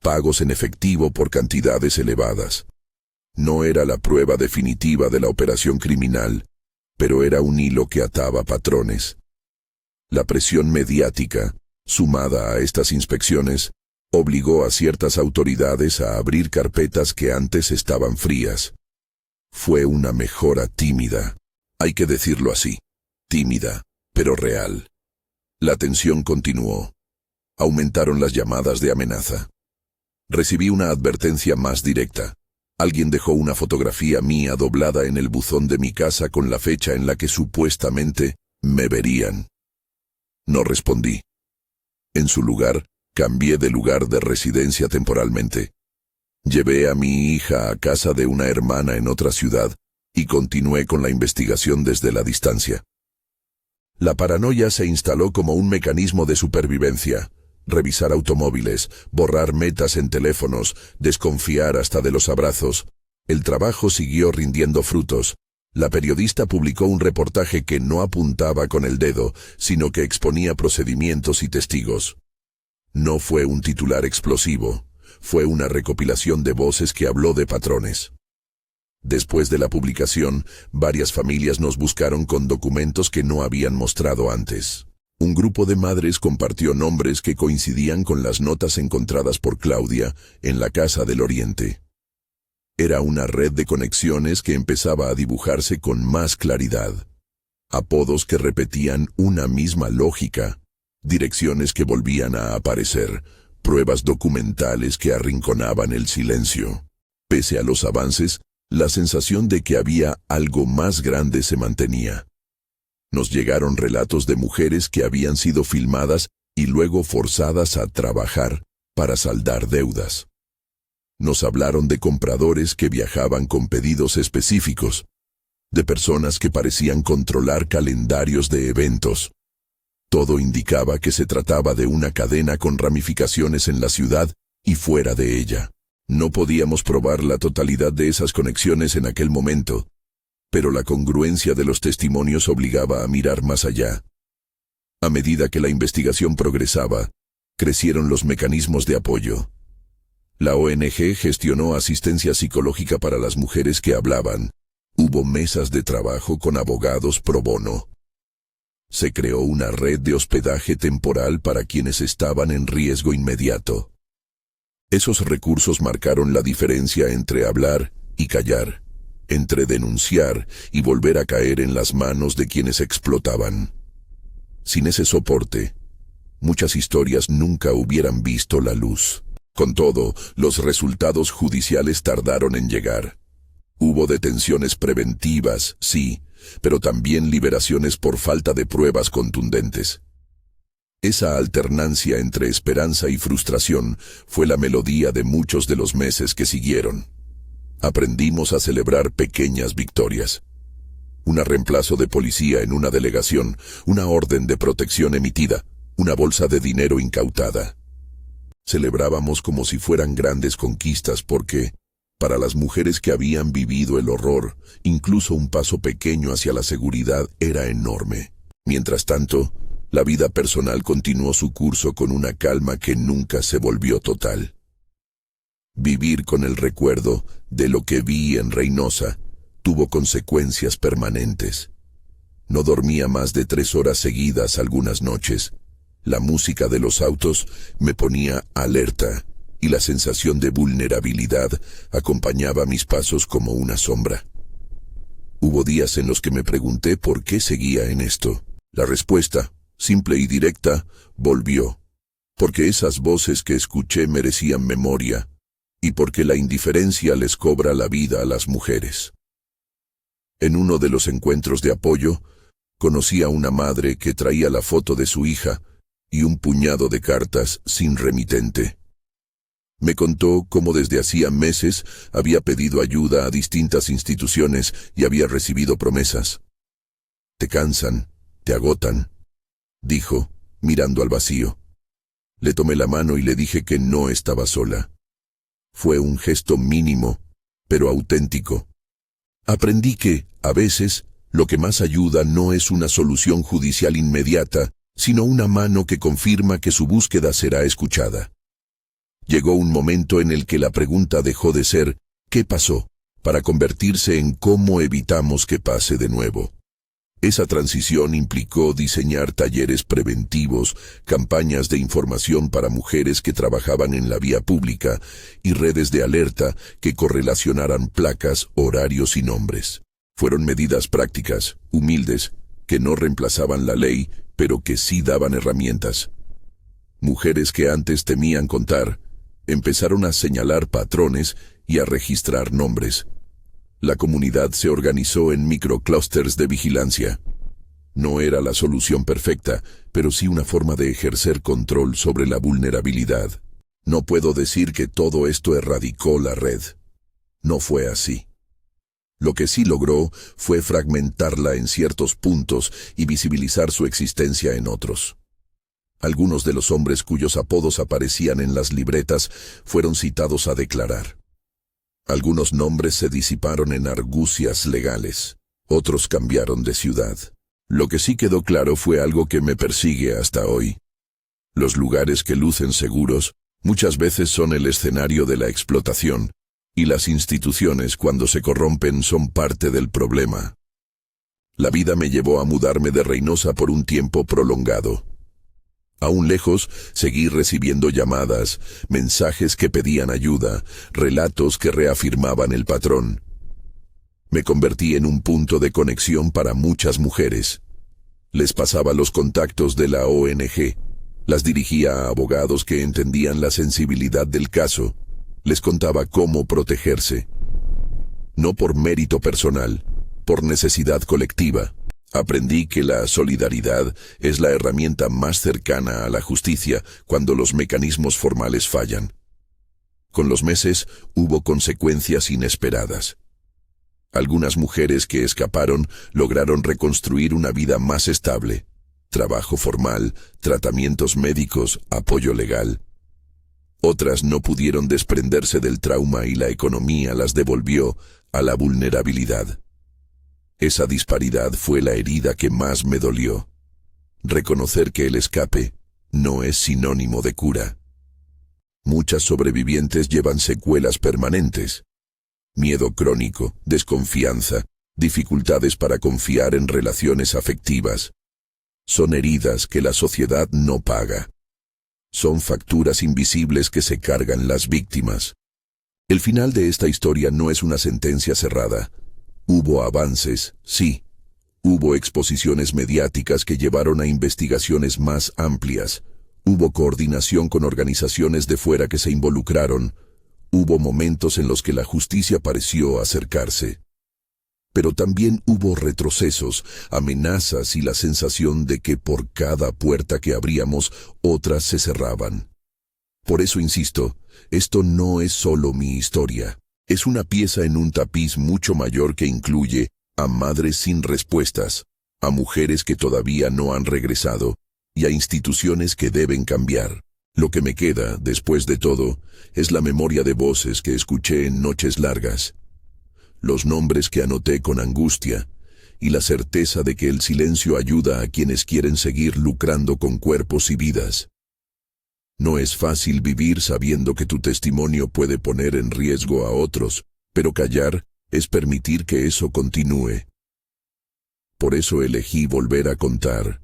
pagos en efectivo por cantidades elevadas. No era la prueba definitiva de la operación criminal, pero era un hilo que ataba patrones. La presión mediática, sumada a estas inspecciones, obligó a ciertas autoridades a abrir carpetas que antes estaban frías. Fue una mejora tímida, hay que decirlo así, tímida, pero real. La tensión continuó. Aumentaron las llamadas de amenaza. Recibí una advertencia más directa. Alguien dejó una fotografía mía doblada en el buzón de mi casa con la fecha en la que supuestamente me verían. No respondí. En su lugar, cambié de lugar de residencia temporalmente. Llevé a mi hija a casa de una hermana en otra ciudad y continué con la investigación desde la distancia. La paranoia se instaló como un mecanismo de supervivencia. Revisar automóviles, borrar metas en teléfonos, desconfiar hasta de los abrazos. El trabajo siguió rindiendo frutos. La periodista publicó un reportaje que no apuntaba con el dedo, sino que exponía procedimientos y testigos. No fue un titular explosivo, fue una recopilación de voces que habló de patrones. Después de la publicación, varias familias nos buscaron con documentos que no habían mostrado antes. Un grupo de madres compartió nombres que coincidían con las notas encontradas por Claudia en la Casa del Oriente. Era una red de conexiones que empezaba a dibujarse con más claridad. Apodos que repetían una misma lógica, direcciones que volvían a aparecer, pruebas documentales que arrinconaban el silencio. Pese a los avances, la sensación de que había algo más grande se mantenía. Nos llegaron relatos de mujeres que habían sido filmadas y luego forzadas a trabajar para saldar deudas. Nos hablaron de compradores que viajaban con pedidos específicos. de personas que parecían controlar calendarios de eventos. Todo indicaba que se trataba de una cadena con ramificaciones en la ciudad y fuera de ella. No podíamos probar la totalidad de esas conexiones en aquel momento, pero la congruencia de los testimonios obligaba a mirar más allá. A medida que la investigación progresaba, crecieron los mecanismos de apoyo. La ONG gestionó asistencia psicológica para las mujeres que hablaban. Hubo mesas de trabajo con abogados pro bono. Se creó una red de hospedaje temporal para quienes estaban en riesgo inmediato. Esos recursos marcaron la diferencia entre hablar y callar, entre denunciar y volver a caer en las manos de quienes explotaban. Sin ese soporte, muchas historias nunca hubieran visto la luz. Con todo, los resultados judiciales tardaron en llegar. Hubo detenciones preventivas, sí, pero también liberaciones por falta de pruebas contundentes. Esa alternancia entre esperanza y frustración fue la melodía de muchos de los meses que siguieron. Aprendimos a celebrar pequeñas victorias. Un reemplazo de policía en una delegación, una orden de protección emitida, una bolsa de dinero incautada. Celebrábamos como si fueran grandes conquistas porque, para las mujeres que habían vivido el horror, incluso un paso pequeño hacia la seguridad era enorme. Mientras tanto, la vida personal continuó su curso con una calma que nunca se volvió total. Vivir con el recuerdo de lo que vi en Reynosa tuvo consecuencias permanentes. No dormía más de 3 horas seguidas algunas noches. La música de los autos me ponía alerta y la sensación de vulnerabilidad acompañaba mis pasos como una sombra. Hubo días en los que me pregunté por qué seguía en esto. La respuesta, simple y directa, volvió. Porque esas voces que escuché merecían memoria y porque la indiferencia les cobra la vida a las mujeres. En uno de los encuentros de apoyo, conocí a una madre que traía la foto de su hija y un puñado de cartas sin remitente. Me contó cómo desde hacía meses había pedido ayuda a distintas instituciones y había recibido promesas. «Te cansan, te agotan», dijo, mirando al vacío. Le tomé la mano y le dije que no estaba sola. Fue un gesto mínimo, pero auténtico. Aprendí que, a veces, lo que más ayuda no es una solución judicial inmediata, sino una mano que confirma que su búsqueda será escuchada. Llegó un momento en el que la pregunta dejó de ser «¿qué pasó?», para convertirse en «¿cómo evitamos que pase de nuevo?». Esa transición implicó diseñar talleres preventivos, campañas de información para mujeres que trabajaban en la vía pública y redes de alerta que correlacionaran placas, horarios y nombres. Fueron medidas prácticas, humildes, que no reemplazaban la ley, pero que sí daban herramientas. Mujeres que antes temían contar, empezaron a señalar patrones y a registrar nombres. La comunidad se organizó en microclústeres de vigilancia. No era la solución perfecta, pero sí una forma de ejercer control sobre la vulnerabilidad. No puedo decir que todo esto erradicó la red. No fue así. Lo que sí logró fue fragmentarla en ciertos puntos y visibilizar su existencia en otros. Algunos de los hombres cuyos apodos aparecían en las libretas fueron citados a declarar. Algunos nombres se disiparon en argucias legales, otros cambiaron de ciudad. Lo que sí quedó claro fue algo que me persigue hasta hoy. Los lugares que lucen seguros muchas veces son el escenario de la explotación, y las instituciones cuando se corrompen son parte del problema. La vida me llevó a mudarme de Reynosa por un tiempo prolongado. Aún lejos, seguí recibiendo llamadas, mensajes que pedían ayuda, relatos que reafirmaban el patrón. Me convertí en un punto de conexión para muchas mujeres. Les pasaba los contactos de la ONG, las dirigía a abogados que entendían la sensibilidad del caso, les contaba cómo protegerse. No por mérito personal, por necesidad colectiva. Aprendí que la solidaridad es la herramienta más cercana a la justicia cuando los mecanismos formales fallan. Con los meses hubo consecuencias inesperadas. Algunas mujeres que escaparon lograron reconstruir una vida más estable. Trabajo formal, tratamientos médicos, apoyo legal. Otras no pudieron desprenderse del trauma y la economía las devolvió a la vulnerabilidad. Esa disparidad fue la herida que más me dolió. Reconocer que el escape no es sinónimo de cura. Muchas sobrevivientes llevan secuelas permanentes. Miedo crónico, desconfianza, dificultades para confiar en relaciones afectivas. Son heridas que la sociedad no paga. Son facturas invisibles que se cargan las víctimas. El final de esta historia no es una sentencia cerrada. Hubo avances, sí. Hubo exposiciones mediáticas que llevaron a investigaciones más amplias. Hubo coordinación con organizaciones de fuera que se involucraron. Hubo momentos en los que la justicia pareció acercarse. Pero también hubo retrocesos, amenazas y la sensación de que por cada puerta que abríamos, otras se cerraban. Por eso insisto, esto no es solo mi historia. Es una pieza en un tapiz mucho mayor que incluye a madres sin respuestas, a mujeres que todavía no han regresado y a instituciones que deben cambiar. Lo que me queda, después de todo, es la memoria de voces que escuché en noches largas, los nombres que anoté con angustia y la certeza de que el silencio ayuda a quienes quieren seguir lucrando con cuerpos y vidas. No es fácil vivir sabiendo que tu testimonio puede poner en riesgo a otros, pero callar es permitir que eso continúe. Por eso elegí volver a contar,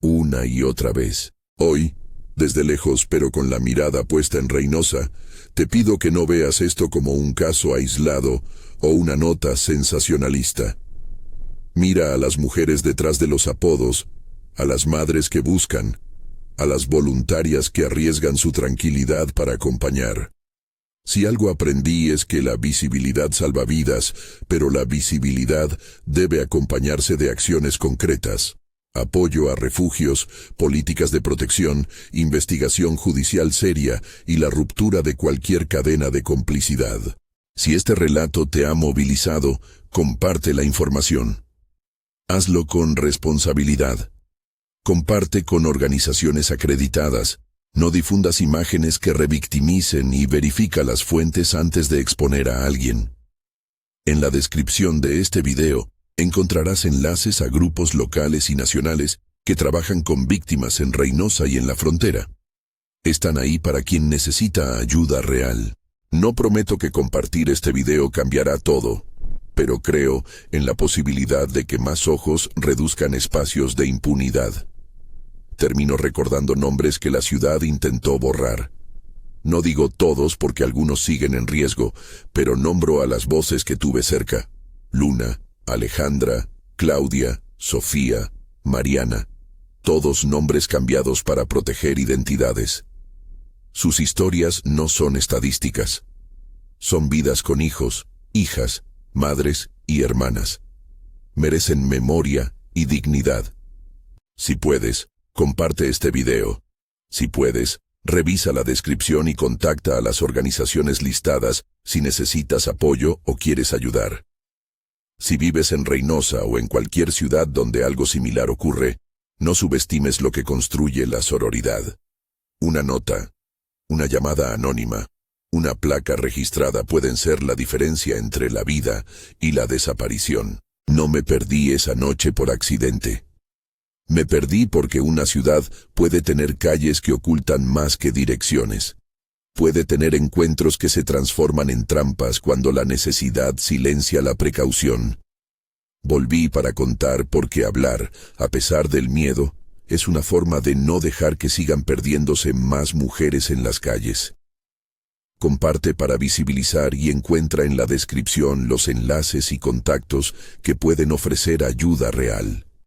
una y otra vez. Hoy, desde lejos pero con la mirada puesta en Reynosa, te pido que no veas esto como un caso aislado o una nota sensacionalista. Mira a las mujeres detrás de los apodos, a las madres que buscan, a las voluntarias que arriesgan su tranquilidad para acompañar. Si algo aprendí es que la visibilidad salva vidas, pero la visibilidad debe acompañarse de acciones concretas. Apoyo a refugios, políticas de protección, investigación judicial seria y la ruptura de cualquier cadena de complicidad. Si este relato te ha movilizado, comparte la información. Hazlo con responsabilidad. Comparte con organizaciones acreditadas. No difundas imágenes que revictimicen y verifica las fuentes antes de exponer a alguien. En la descripción de este video, encontrarás enlaces a grupos locales y nacionales que trabajan con víctimas en Reynosa y en la frontera. Están ahí para quien necesita ayuda real. No prometo que compartir este video cambiará todo, pero creo en la posibilidad de que más ojos reduzcan espacios de impunidad. Termino recordando nombres que la ciudad intentó borrar. No digo todos porque algunos siguen en riesgo, pero nombro a las voces que tuve cerca. Luna, Alejandra, Claudia, Sofía, Mariana. Todos nombres cambiados para proteger identidades. Sus historias no son estadísticas. Son vidas con hijos, hijas, madres y hermanas. Merecen memoria y dignidad. Si puedes, comparte este video. Si puedes, revisa la descripción y contacta a las organizaciones listadas si necesitas apoyo o quieres ayudar. Si vives en Reynosa o en cualquier ciudad donde algo similar ocurre, no subestimes lo que construye la sororidad. Una nota, una llamada anónima, una placa registrada pueden ser la diferencia entre la vida y la desaparición. No me perdí esa noche por accidente. Me perdí porque una ciudad puede tener calles que ocultan más que direcciones. Puede tener encuentros que se transforman en trampas cuando la necesidad silencia la precaución. Volví para contar porque hablar, a pesar del miedo, es una forma de no dejar que sigan perdiéndose más mujeres en las calles. Comparte para visibilizar y encuentra en la descripción los enlaces y contactos que pueden ofrecer ayuda real.